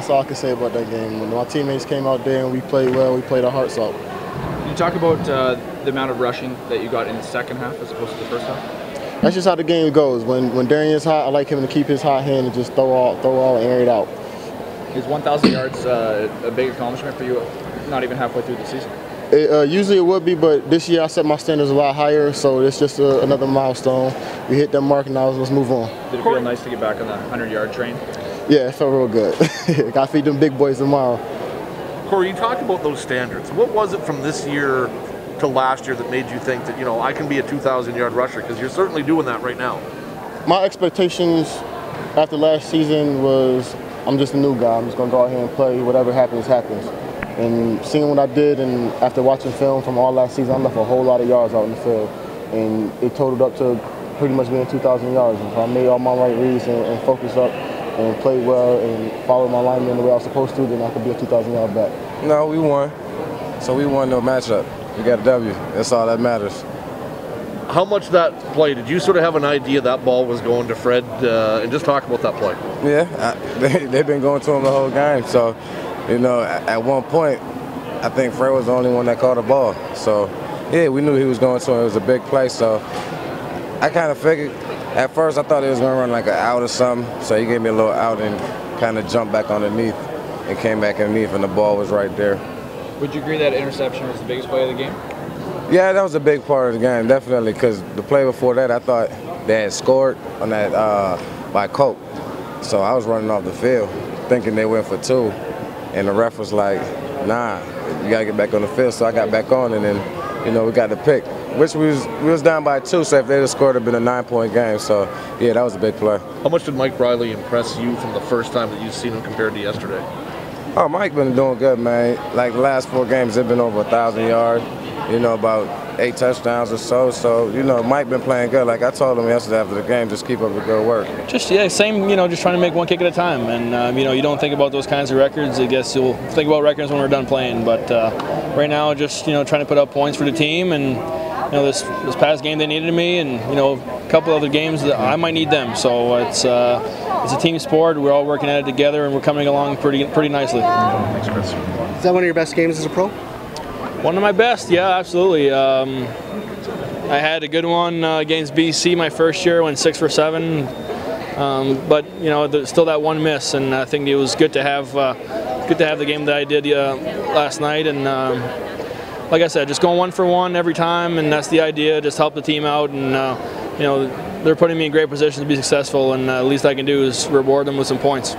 That's all I can say about that game. When my teammates came out there and we played well, we played our hearts out. Can you talk about the amount of rushing that you got in the second half as opposed to the first half? That's just how the game goes. When Darian's hot, I like him to keep his hot hand and just throw all and air it out. Is 1,000 yards a big accomplishment for you, not even halfway through the season? Usually it would be, but this year I set my standards a lot higher, so it's just another milestone. We hit that mark, and now let's move on. Did it feel nice to get back on the 100-yard train? Yeah, it felt real good. Got to feed them big boys tomorrow. Corey, you talked about those standards. What was it from this year to last year that made you think that, I can be a 2,000-yard rusher? Because you're certainly doing that right now. My expectations after last season was I'm just a new guy. I'm just going to go out here and play. Whatever happens, happens. And seeing what I did, and after watching film from all last season, I left a whole lot of yards out in the field. And it totaled up to pretty much being 2,000 yards. And so I made all my right reads and focused up and played well and followed my lineman the way I was supposed to, then I could be a 2,000-yard back. No, we won. So we won the matchup. We got a W. That's all that matters. How much that play, did you sort of have an idea that ball was going to Fred? And just talk about that play. Yeah, they've been going to him the whole game. So, at one point, I think Fred was the only one that caught the ball. So, yeah, we knew he was going to him. It was a big play. So, I kind of figured, at first I thought he was going to run like an out or something. So he gave me a little out and kind of jumped back underneath and came back underneath, and the ball was right there. Would you agree that interception was the biggest play of the game? Yeah, that was a big part of the game, definitely, because the play before that, I thought they had scored on that by Coke. So I was running off the field thinking they went for two, and the ref was like, nah, you got to get back on the field. So I got back on, and then, we got the pick, which we was down by 2, so if they'd have scored, it would have been a 9-point game. So, yeah, that was a big play. How much did Mike Riley impress you from the first time that you've seen him compared to yesterday? Oh, Mike been doing good, man. Like the last 4 games, they've been over 1,000 yards. About 8 touchdowns or so. So, Mike been playing good. Like I told him yesterday after the game, just keep up the good work. Just, same, just trying to make one kick at a time. And, you don't think about those kinds of records. I guess you'll think about records when we're done playing. But right now, just, trying to put up points for the team. And, this past game they needed me. And, a couple other games that I might need them. So it's a team sport. We're all working at it together, and we're coming along pretty nicely. Thanks, Chris. Is that one of your best games as a pro? One of my best, yeah, absolutely. I had a good one against BC my first year, went 6 for 7. But there's still that one miss, and I think it was good to have the game that I did last night. And like I said, just going 1 for 1 every time, and that's the idea. Just help the team out, and they're putting me in great position to be successful, and the least I can do is reward them with some points.